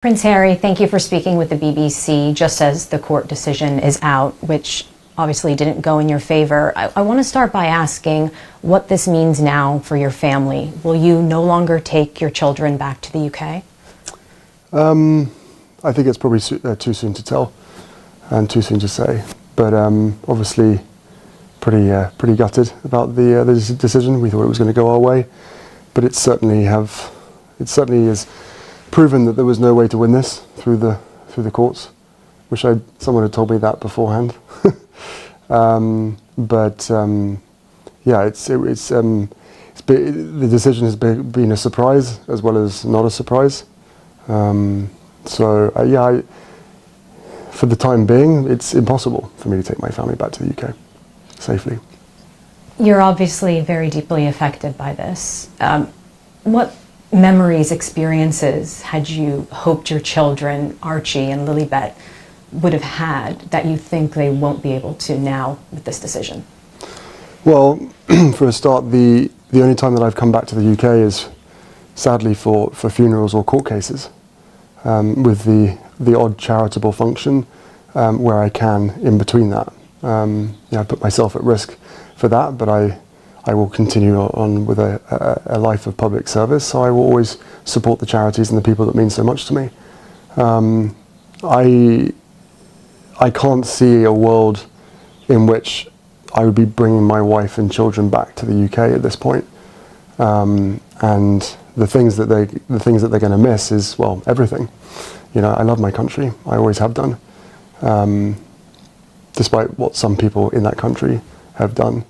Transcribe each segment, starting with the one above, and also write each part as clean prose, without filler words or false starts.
Prince Harry, thank you for speaking with the BBC just as the court decision is out, which obviously didn't go in your favor. I want to start by asking what this means now for your family. Will you no longer take your children back to the UK? I think it's probably too soon to tell and too soon to say, but obviously pretty gutted about the decision. We thought it was going to go our way, but it certainly is proven that there was no way to win this through the courts. Wish someone had told me that beforehand. Yeah, the decision has been a surprise as well as not a surprise. Yeah, for the time being, it's impossible for me to take my family back to the UK safely. You're obviously very deeply affected by this. What memories, experiences had you hoped your children, Archie and Lilibet, would have had that you think they won't be able to now with this decision? Well, for a start, the only time that I've come back to the UK is sadly for funerals or court cases, with the odd charitable function where I can in between that. I put myself at risk for that, but I will continue on with a life of public service, so I will always support the charities and the people that mean so much to me. I can't see a world in which I would be bringing my wife and children back to the UK at this point. And the things that they're going to miss is, well, everything. You know, I love my country. I always have done, despite what some people in that country have done.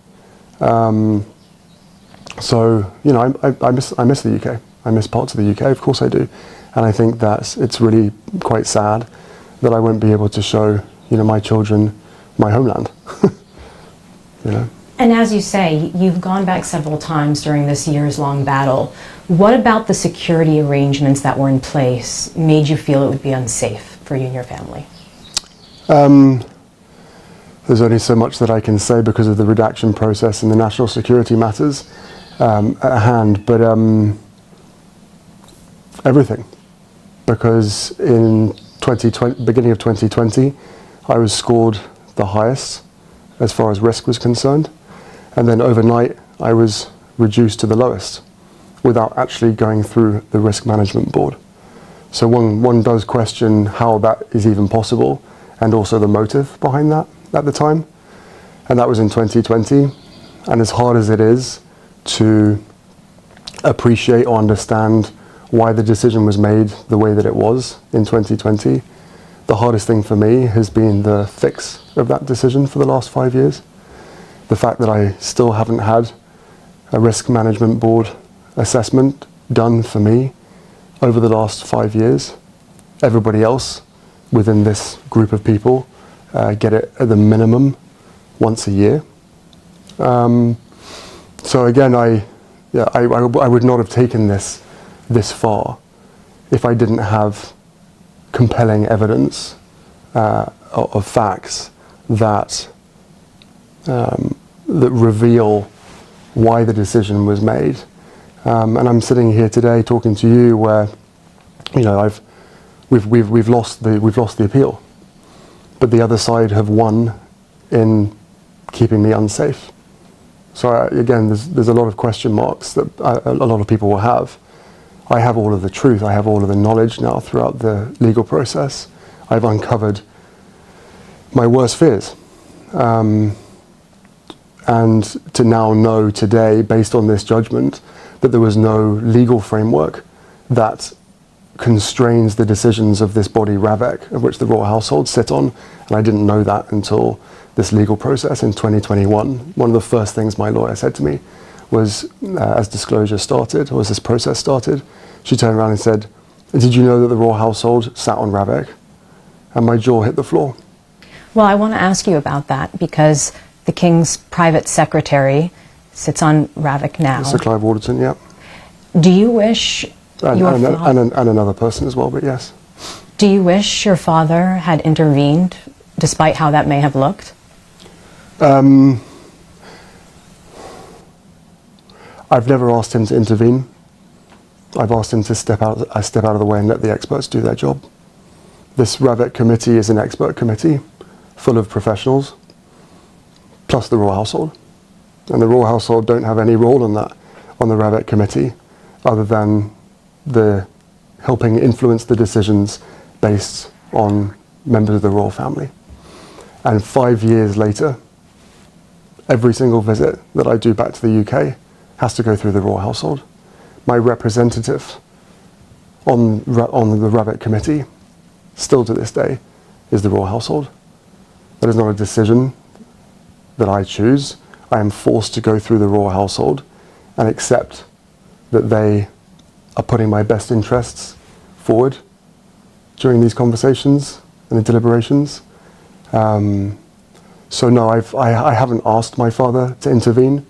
So, you know, I miss the UK. I miss parts of the UK, of course I do. And I think it's really quite sad that I won't be able to show, you know, my children my homeland. You know. And as you say, you've gone back several times during this years-long battle. What about the security arrangements that were in place made you feel it would be unsafe for you and your family? There's only so much that I can say because of the redaction process and the national security matters at hand, but everything. Because in beginning of 2020, I was scored the highest as far as risk was concerned, and then overnight I was reduced to the lowest without actually going through the risk management board. So one does question how that is even possible, and also the motive behind that at the time. And that was in 2020. And as hard as it is to appreciate or understand why the decision was made the way that it was in 2020, the hardest thing for me has been the fix of that decision for the last 5 years. The fact that I still haven't had a risk management board assessment done for me over the last 5 years. Everybody else within this group of people get it at the minimum once a year. So again, I would not have taken this far if I didn't have compelling evidence of facts that reveal why the decision was made. And I'm sitting here today talking to you where, you know, we've lost the appeal, but the other side have won in keeping me unsafe. So again, there's a lot of question marks that a lot of people will have. I have all of the truth. I have all of the knowledge now throughout the legal process. I've uncovered my worst fears. And to now know today, based on this judgment, that there was no legal framework that constrains the decisions of this body, RAVEC, of which the royal household sit on. And I didn't know that until this legal process in 2021. One of the first things my lawyer said to me was, as disclosure started, or as this process started, she turned around and said, "Did you know that the royal household sat on RAVEC?" And my jaw hit the floor. Well, I want to ask you about that because the King's private secretary sits on RAVEC now. Sir Clive Waterton, yeah. Do you wish and another person as well, but yes. Do you wish your father had intervened, despite how that may have looked? I've never asked him to intervene. I've asked him to step out of the way and let the experts do their job. This RAVEC committee is an expert committee full of professionals, plus the royal household. And the royal household don't have any role in that, on the RAVEC committee, other than the helping influence the decisions based on members of the royal family. And 5 years later, every single visit that I do back to the UK has to go through the royal household. My representative on the RAVEC committee, still to this day, is the royal household. That is not a decision that I choose. I am forced to go through the royal household and accept that they are putting my best interests forward during these conversations and the deliberations. So no, I haven't asked my father to intervene.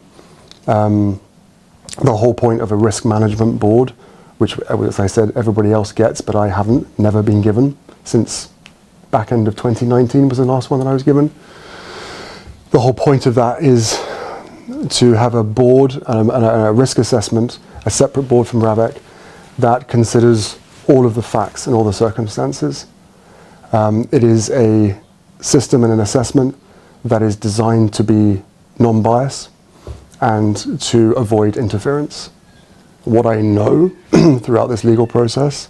The whole point of a risk management board, which, as I said, everybody else gets, but I haven't, never been given since back end of 2019 was the last one that I was given. The whole point of that is to have a board and a risk assessment, a separate board from RAVEC, that considers all of the facts and all the circumstances. It is a system and an assessment that is designed to be non-biased and to avoid interference. What I know throughout this legal process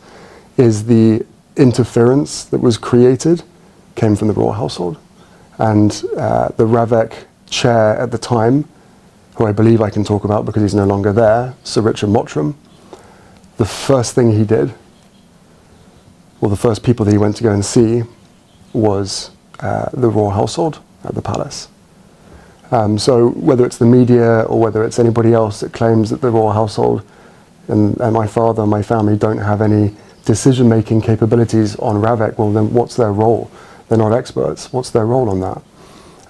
is the interference that was created came from the royal household. And the RAVEC chair at the time, who I believe I can talk about because he's no longer there, Sir Richard Mottram, the first thing he did, well, the first people that he went to go and see was the royal household at the palace. So whether it's the media or whether it's anybody else that claims that the royal household and my father and my family don't have any decision-making capabilities on RAVEC, well then what's their role? They're not experts. What's their role on that?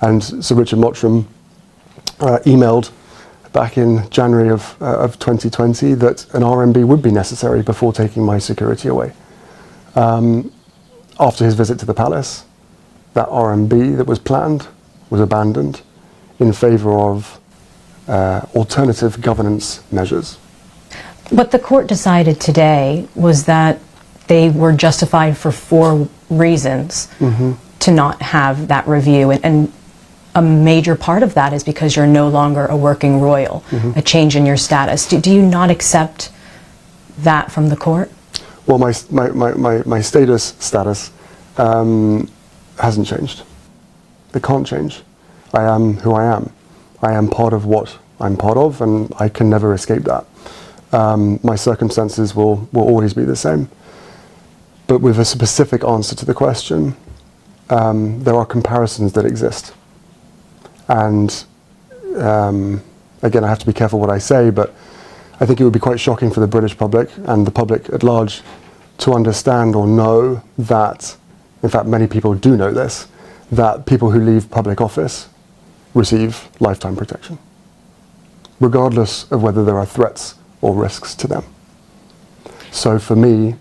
And Sir Richard Mottram emailed back in January of 2020 that an RMB would be necessary before taking my security away. After his visit to the palace, that RMB that was planned was abandoned in favour of alternative governance measures. What the court decided today was that they were justified for 4 reasons to not have that review. And a major part of that is because you're no longer a working royal, a change in your status. Do you not accept that from the court? Well, my status hasn't changed. It can't change. I am who I am. I am part of what I'm part of, and I can never escape that. My circumstances will always be the same. But with a specific answer to the question, there are comparisons that exist. And again, I have to be careful what I say, but I think it would be quite shocking for the British public and the public at large to understand or know that, in fact, many people do know this, that people who leave public office receive lifetime protection, regardless of whether there are threats or risks to them. So for me,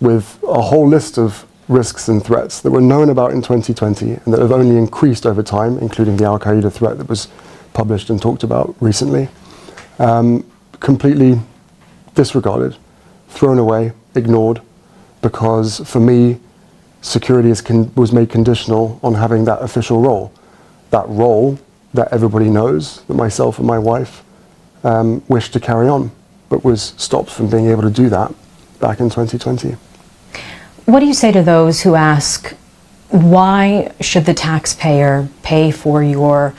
with a whole list of risks and threats that were known about in 2020 and that have only increased over time, including the Al-Qaeda threat that was published and talked about recently, completely disregarded, thrown away, ignored, because for me, security was made conditional on having that official role. That role that everybody knows, that myself and my wife wished to carry on, but was stopped from being able to do that back in 2020. What do you say to those who ask, why should the taxpayer pay for your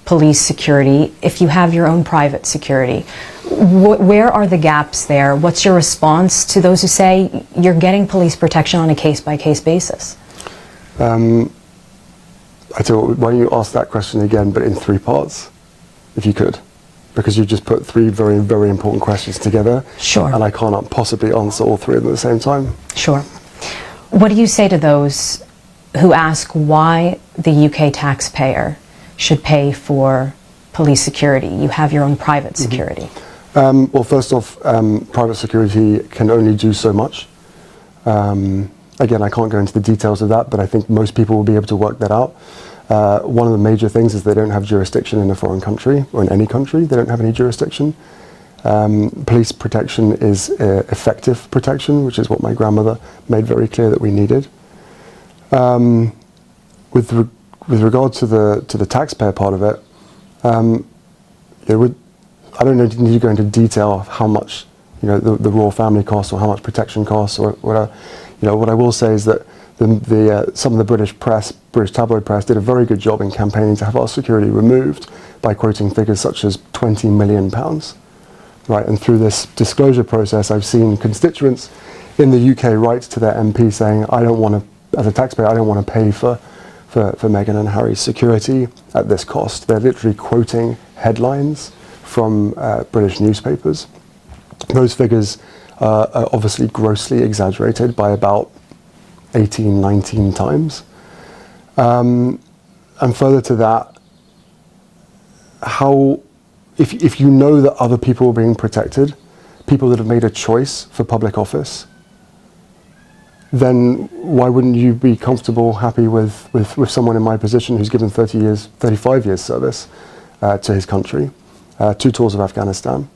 police security if you have your own private security? Where are the gaps there? What's your response to those who say you're getting police protection on a case-by-case basis? I tell you what, why don't you ask that question again, but in 3 parts, if you could? Because you just put 3 very, very important questions together. Sure. And I can't possibly answer all 3 of them at the same time. Sure. What do you say to those who ask why the UK taxpayer should pay for police security? You have your own private security. Well, first off, private security can only do so much. Again, I can't go into the details of that, but I think most people will be able to work that out. One of the major things is they don't have jurisdiction in a foreign country, or in any country. They don't have any jurisdiction. Police protection is effective protection, which is what my grandmother made very clear that we needed. With regard to the taxpayer part of it, I don't need to go into detail of how much the royal family costs or how much protection costs or whatever. What I will say is that some of the British tabloid press did a very good job in campaigning to have our security removed by quoting figures such as £20 million. Right, and through this disclosure process, I've seen constituents in the UK write to their MP saying, I don't want to, as a taxpayer, I don't want to pay for Meghan and Harry's security at this cost. They're literally quoting headlines from British newspapers. Those figures are obviously grossly exaggerated by about 18, 19 times. And further to that, if you know that other people are being protected, people that have made a choice for public office, then why wouldn't you be comfortable, happy with someone in my position who's given 35 years service to his country, 2 tours of Afghanistan,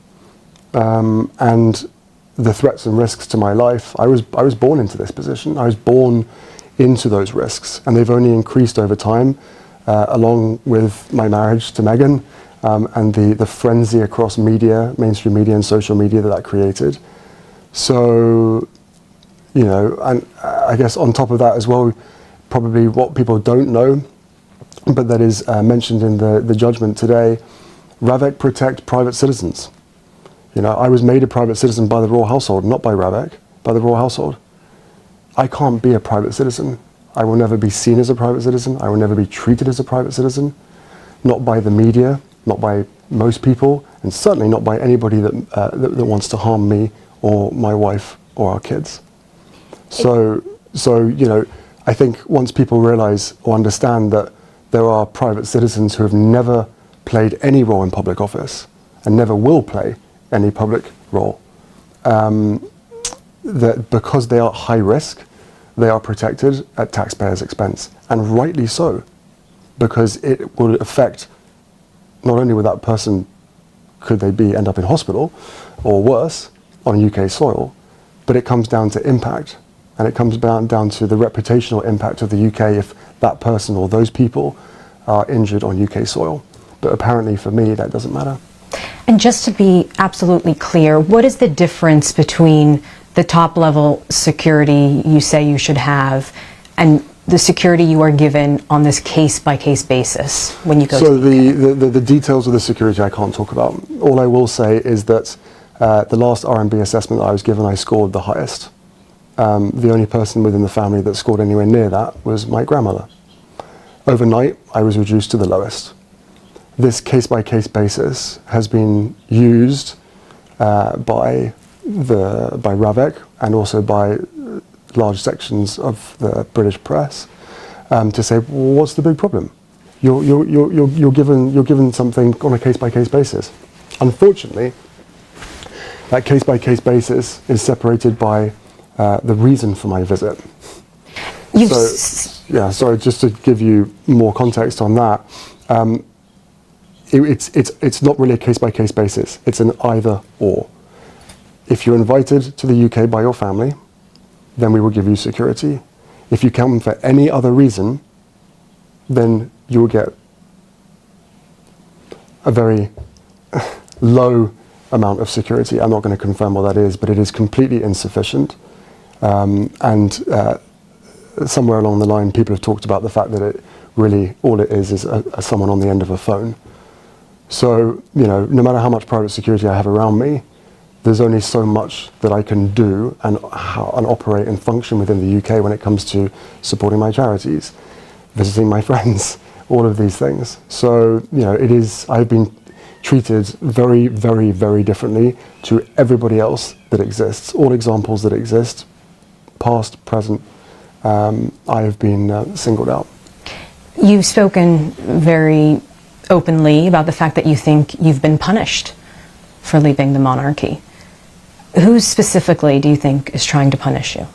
and the threats and risks to my life? I was born into this position. I was born into those risks, and they've only increased over time, along with my marriage to Meghan, and the frenzy across media, mainstream media and social media that created. So, and I guess on top of that as well, probably what people don't know, but that is mentioned in the judgment today, RAVEC protect private citizens. I was made a private citizen by the royal household, not by RAVEC, by the royal household. I can't be a private citizen. I will never be seen as a private citizen. I will never be treated as a private citizen, not by the media, not by most people, and certainly not by anybody that wants to harm me or my wife or our kids. So I think once people realize or understand that there are private citizens who have never played any role in public office and never will play any public role, that because they are high risk, they are protected at taxpayers' expense, and rightly so, because it will affect not only with that person, could they end up in hospital or worse on UK soil, but it comes down to impact, and it comes down to the reputational impact of the UK if that person or those people are injured on UK soil. But apparently for me, that doesn't matter. And just to be absolutely clear, what is the difference between the top level security you say you should have and the security you are given on this case-by-case basis when you go to the details of the security I can't talk about. All I will say is that the last R&B assessment that I was given, I scored the highest. The only person within the family that scored anywhere near that was my grandmother. Overnight, I was reduced to the lowest. This case-by-case basis has been used by RAVEC and also by large sections of the British press to say, well, what's the big problem? You're given something on a case-by-case basis. Unfortunately, that case-by-case basis is separated by the reason for my visit. Sorry, just to give you more context on that. It's not really a case-by-case basis. It's an either or. If you're invited to the UK by your family, then we will give you security. If you come for any other reason, then you will get a very low amount of security. I'm not going to confirm what that is, but it is completely insufficient. Somewhere along the line, people have talked about the fact that it really, all it is someone on the end of a phone. So, no matter how much private security I have around me, there's only so much that I can do and operate and function within the UK when it comes to supporting my charities, visiting my friends, all of these things. So, I've been treated very, very, very differently to everybody else that exists. All examples that exist, past, present, I have been singled out. You've spoken very openly about the fact that you think you've been punished for leaving the monarchy. Who specifically do you think is trying to punish you?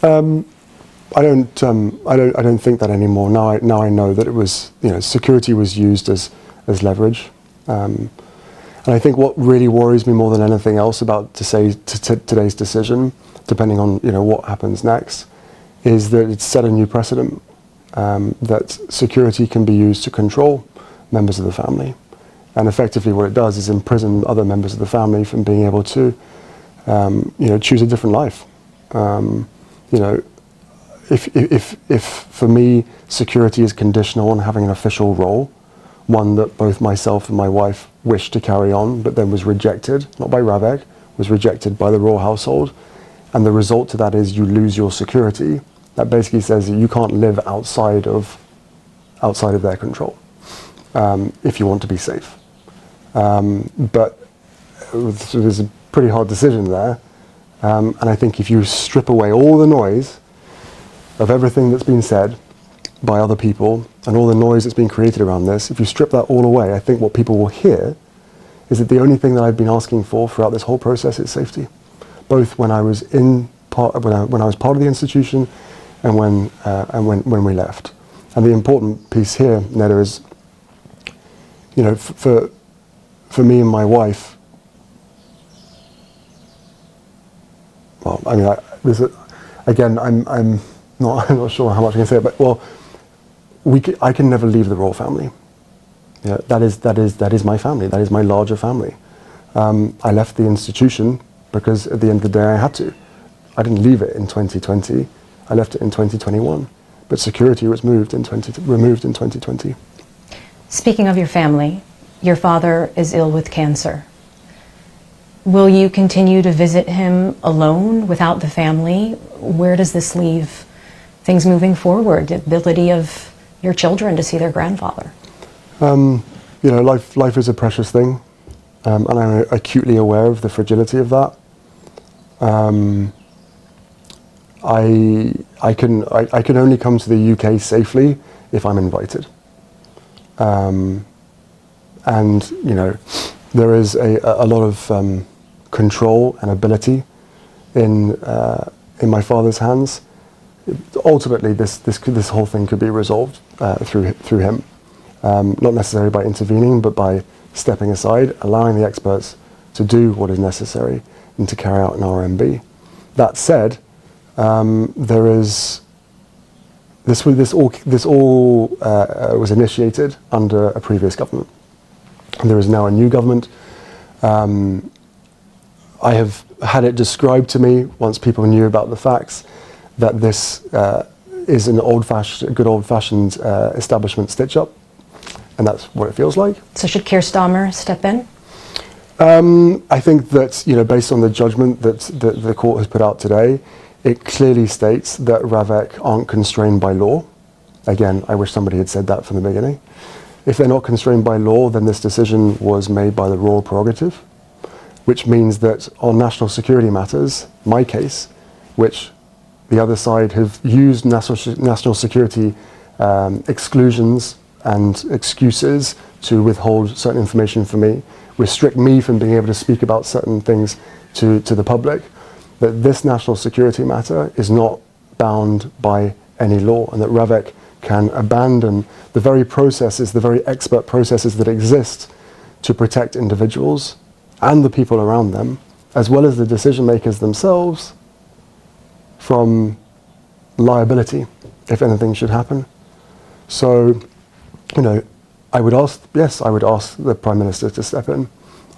I don't think that anymore. Now I know that it was, security was used as leverage, and And I think what really worries me more than anything else about today's decision, depending on what happens next, is that it's set a new precedent that security can be used to control members of the family. And effectively what it does is imprison other members of the family from being able to choose a different life. If for me security is conditional on having an official role, one that both myself and my wife wished to carry on, but then was rejected, not by Ravek, was rejected by the royal household, and the result to that is you lose your security. That basically says that you can't live outside of their control if you want to be safe. But there's a pretty hard decision there, and I think if you strip away all the noise of everything that's been said by other people and all the noise that's been created around this, if you strip that all away, I think what people will hear is that the only thing that I've been asking for throughout this whole process is safety, both when I was when I was part of the institution and when we left. And the important piece here, Neda, is for me and my wife. Well, I mean, again, I'm not sure how much I can say, but I can never leave the royal family. Yeah, that is my family. That is my larger family. I left the institution because at the end of the day I had to. I didn't leave it in 2020. I left it in 2021. But security was removed in 2020. Speaking of your family, your father is ill with cancer. Will you continue to visit him alone without the family? Where does this leave things moving forward, the ability of your children to see their grandfather? Life is a precious thing, and I'm acutely aware of the fragility of that. I can only come to the UK safely if I'm invited. And there is a lot of control and ability in my father's hands. Ultimately, this whole thing could be resolved through him, not necessarily by intervening, but by stepping aside, allowing the experts to do what is necessary and to carry out an RMB. That said, this all was initiated under a previous government. There is now a new government. I have had it described to me, once people knew about the facts, that this is an good old-fashioned establishment stitch-up, and that's what it feels like. So should Keir Starmer step in? I think that, based on the judgment that the court has put out today, it clearly states that Ravek aren't constrained by law. Again, I wish somebody had said that from the beginning. If they're not constrained by law, then this decision was made by the royal prerogative, which means that on national security matters, my case, which the other side have used national security exclusions and excuses to withhold certain information from me, restrict me from being able to speak about certain things to the public, that this national security matter is not bound by any law, and that Ravek can abandon the very processes, the very expert processes that exist to protect individuals and the people around them, as well as the decision makers themselves, from liability if anything should happen. So, I would ask the Prime Minister to step in.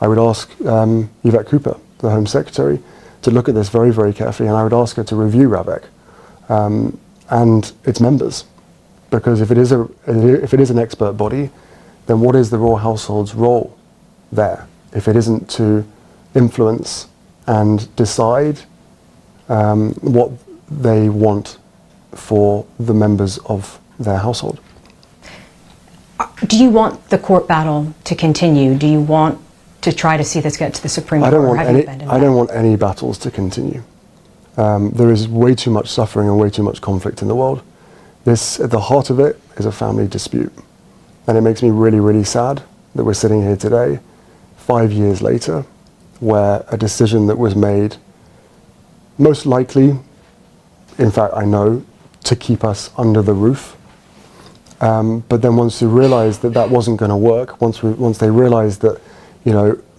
I would ask Yvette Cooper, the Home Secretary, to look at this very, very carefully, and I would ask her to review Ravek and its members, because if it is an expert body, then what is the royal household's role there if it isn't to influence and decide what they want for the members of their household? Do you want the court battle to continue? Do you want to try to see this get to the Supreme Court? I don't want any battles to continue. There is way too much suffering and way too much conflict in the world. At the heart of it is a family dispute. And it makes me really, really sad that we're sitting here today, 5 years later, where a decision that was made, most likely, in fact I know, to keep us under the roof. But then once they realised that wasn't going to work, once they realised that,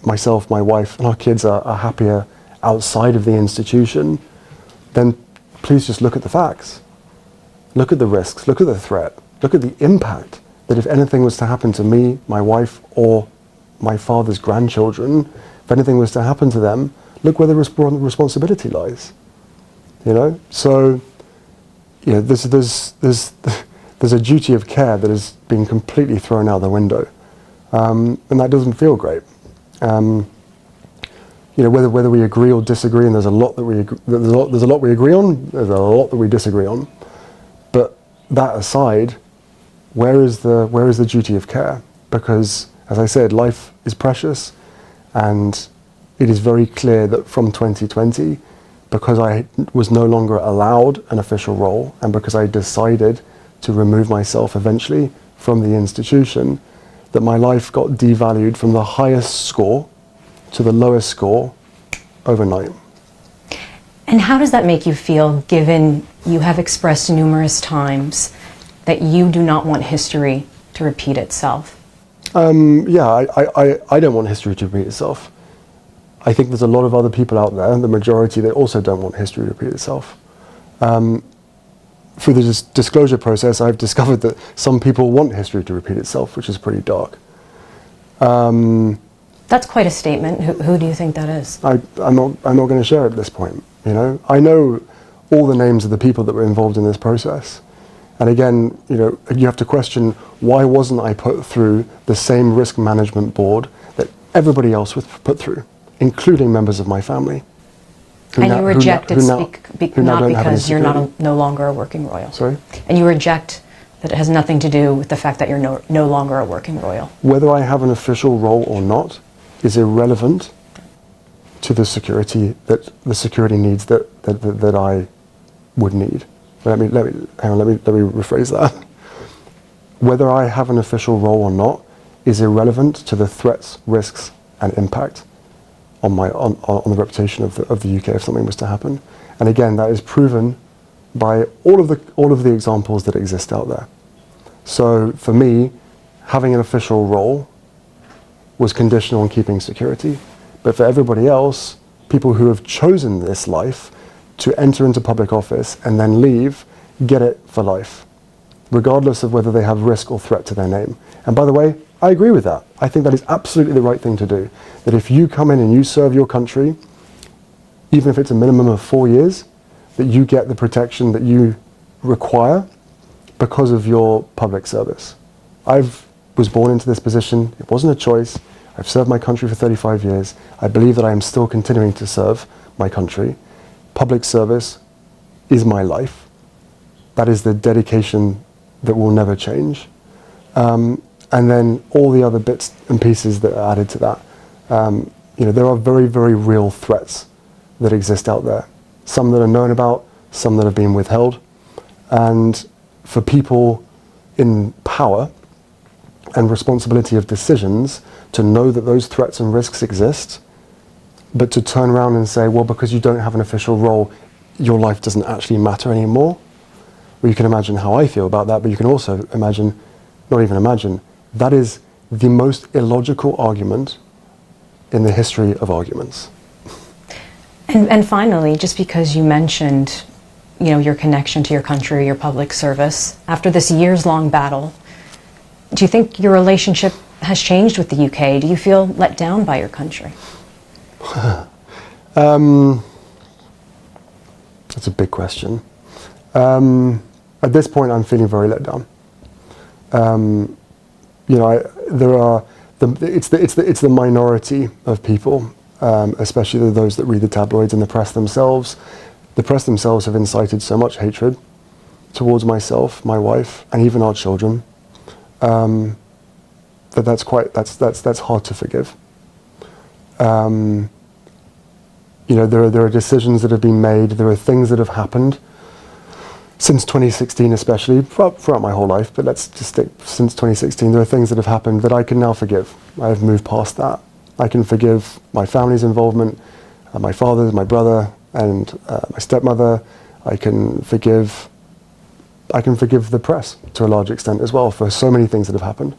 myself, my wife, and our kids are happier outside of the institution, then please just look at the facts. Look at the risks, look at the threat, look at the impact that if anything was to happen to me, my wife, or my father's grandchildren, if anything was to happen to them, look where the responsibility lies. You know, so there's a duty of care that has been completely thrown out the window, and that doesn't feel great. Whether we agree or disagree, and there's a lot that we there's a lot we agree on, there's a lot that we disagree on. But that aside, where is the duty of care? Because, as I said, life is precious, and it is very clear that from 2020, because I was no longer allowed an official role, and because I decided to remove myself eventually from the institution, that my life got devalued from the highest score to the lowest score overnight. And how does that make you feel, given you have expressed numerous times that you do not want history to repeat itself? I don't want history to repeat itself. I think there's a lot of other people out there, the majority, that also don't want history to repeat itself. Through the disclosure process, I've discovered that some people want history to repeat itself, which is pretty dark. That's quite a statement. Who do you think that is? I'm not going to share it at this point. You know, I know all the names of the people that were involved in this process, and again, you have to question, why wasn't I put through the same risk management board that everybody else was put through, including members of my family? And you reject it not because you're no longer a working royal. Sorry? And you reject that it has nothing to do with the fact that you're no longer a working royal. Whether I have an official role or not is irrelevant to the security needs that I would need. Let me rephrase that. Whether I have an official role or not is irrelevant to the threats, risks, and impact on the reputation of the UK if something was to happen. And again, that is proven by all of the examples that exist out there. So for me, having an official role was conditional on keeping security. But for everybody else, people who have chosen this life to enter into public office and then leave, get it for life, regardless of whether they have risk or threat to their name. And by the way, I agree with that. I think that is absolutely the right thing to do. That if you come in and you serve your country, even if it's a minimum of 4 years, that you get the protection that you require because of your public service. I was born into this position. It wasn't a choice. I've served my country for 35 years. I believe that I am still continuing to serve my country. Public service is my life. That is the dedication that will never change. And then all the other bits and pieces that are added to that. There are very, very real threats that exist out there. Some that are known about, some that have been withheld. And for people in power and responsibility of decisions to know that those threats and risks exist, but to turn around and say, well, because you don't have an official role, your life doesn't actually matter anymore. Well, you can imagine how I feel about that, but you can also imagine, not even imagine, that is the most illogical argument in the history of arguments. And finally, just because you mentioned, your connection to your country, your public service, after this years-long battle, do you think your relationship has changed with the UK? Do you feel let down by your country? That's a big question. At this point, I'm feeling very let down. It's the minority of people, especially those that read the tabloids and the press themselves. The press themselves have incited so much hatred towards myself, my wife, and even our children. That's hard to forgive. There are decisions that have been made. There are things that have happened since 2016, especially throughout my whole life. But let's just stick since 2016. There are things that have happened that I can now forgive. I have moved past that. I can forgive my family's involvement, my father's, my brother, and my stepmother. I can forgive the press to a large extent as well for so many things that have happened.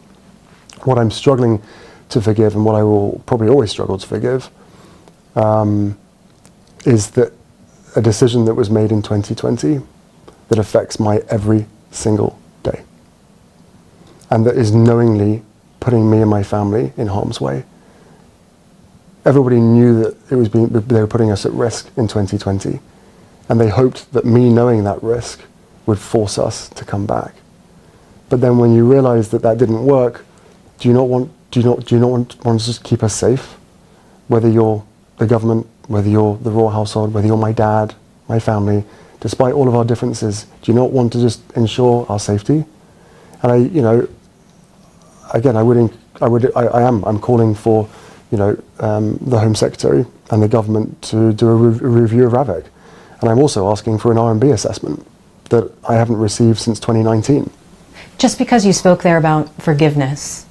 What I'm struggling to forgive, and what I will probably always struggle to forgive, is that a decision that was made in 2020 that affects my every single day, and that is knowingly putting me and my family in harm's way. Everybody knew that they were putting us at risk in 2020, and they hoped that me knowing that risk would force us to come back. But then when you realize that that didn't work, do you not want to just keep us safe? Whether you're the government, whether you're the royal household, whether you're my dad, my family, despite all of our differences, do you not want to just ensure our safety? And I'm calling for, the Home Secretary and the government to do a review of RAVEC. And I'm also asking for an R&B assessment that I haven't received since 2019. Just because you spoke there about forgiveness,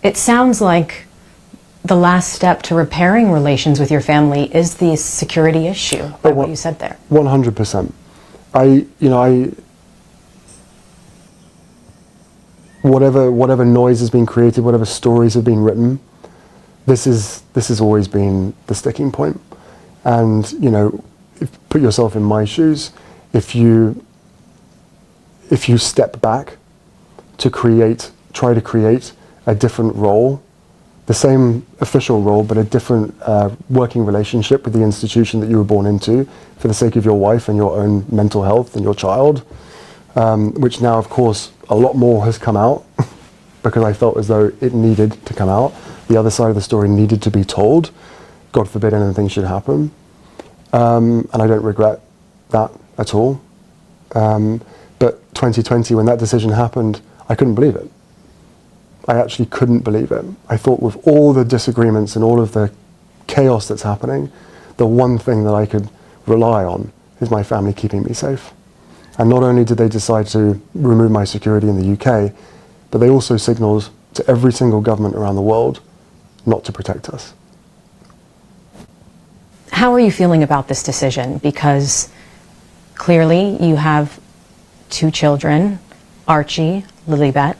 it sounds like the last step to repairing relations with your family is the security issue, by what you said there. 100%. Whatever noise has been created, whatever stories have been written, this has always been the sticking point. And put yourself in my shoes. If you step back to try to create a different role, the same official role, but a different working relationship with the institution that you were born into, for the sake of your wife and your own mental health and your child, which now, of course, a lot more has come out because I felt as though it needed to come out. The other side of the story needed to be told. God forbid anything should happen. And I don't regret that at all. But 2020, when that decision happened, I couldn't believe it. I actually couldn't believe it. I thought, with all the disagreements and all of the chaos that's happening, the one thing that I could rely on is my family keeping me safe. And not only did they decide to remove my security in the UK, but they also signalled to every single government around the world not to protect us. How are you feeling about this decision? Because clearly you have 2 children, Archie, Lilibet.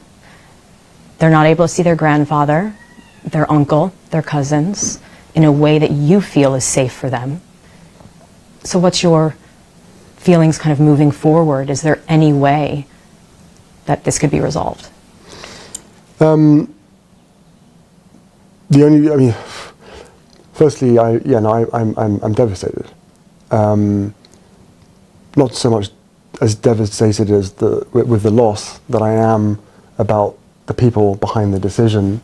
They're not able to see their grandfather, their uncle, their cousins, in a way that you feel is safe for them. So what's your feelings kind of moving forward? Is there any way that this could be resolved? Firstly, I'm devastated. Not so much as devastated as with the loss that I am about the people behind the decision,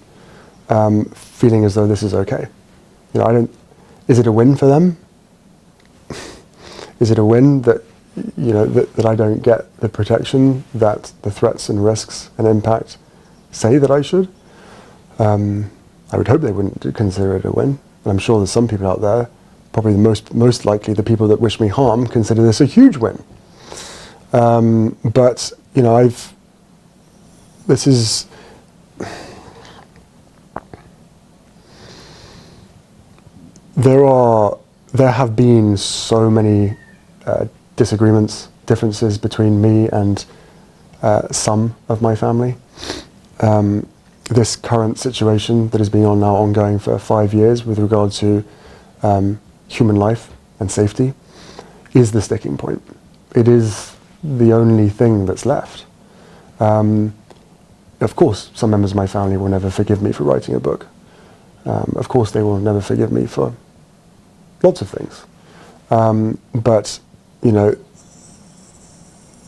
feeling as though this is okay. Is it a win for them? Is it a win that that I don't get the protection that the threats and risks and impact say that I should? I would hope they wouldn't consider it a win. And I'm sure there's some people out there, probably most likely the people that wish me harm, consider this a huge win. But there have been so many disagreements, differences between me and some of my family. This current situation that has been ongoing for 5 years with regard to human life and safety is the sticking point. It is the only thing that's left. Of course, some members of my family will never forgive me for writing a book. Of course, they will never forgive me for lots of things. But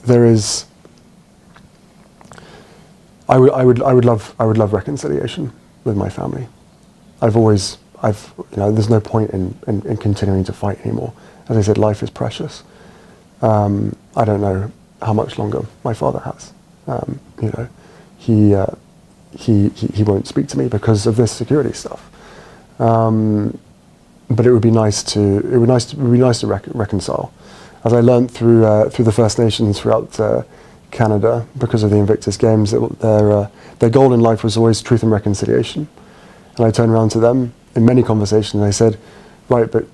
there is. I would love reconciliation with my family. There's no point in continuing to fight anymore. As I said, life is precious. I don't know how much longer my father has. He won't speak to me because of this security stuff. But it would be nice to reconcile. As I learned through the First Nations throughout Canada, because of the Invictus Games, their goal in life was always truth and reconciliation. And I turned around to them in many conversations and I said, right, but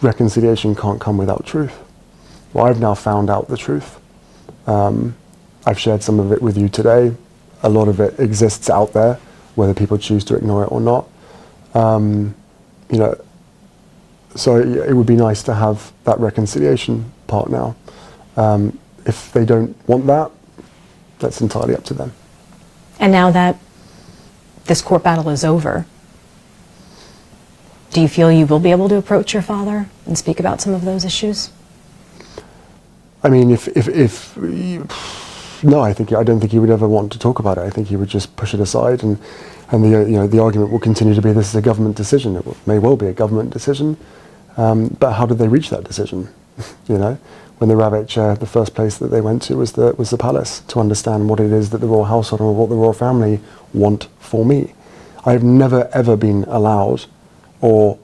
reconciliation can't come without truth. Well, I've now found out the truth. I've shared some of it with you today. A lot of it exists out there whether people choose to ignore it or not. You know, so it would be nice to have that reconciliation part now. If they don't want that, that's entirely up to them. And now that this court battle is over, do you feel you will be able to approach your father and speak about some of those issues? I mean, no, I don't think he would ever want to talk about it. I think he would just push it aside, and the argument will continue to be this is a government decision. It may well be a government decision, but how did they reach that decision? You know, when the rabbit chair, the first place that they went to was the palace to understand what it is that the royal household and what the royal family want for me. I have never ever been allowed or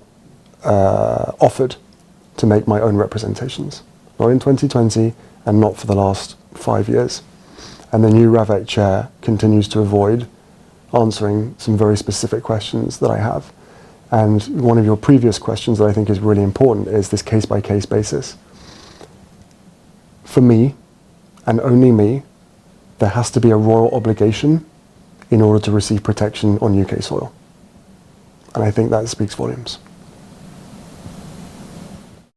offered to make my own representations. Not in 2020 and not for the last 5 years. And the new Ravet chair continues to avoid answering some very specific questions that I have. And one of your previous questions that I think is really important is this case-by-case basis. For me, and only me, there has to be a royal obligation in order to receive protection on UK soil. And I think that speaks volumes.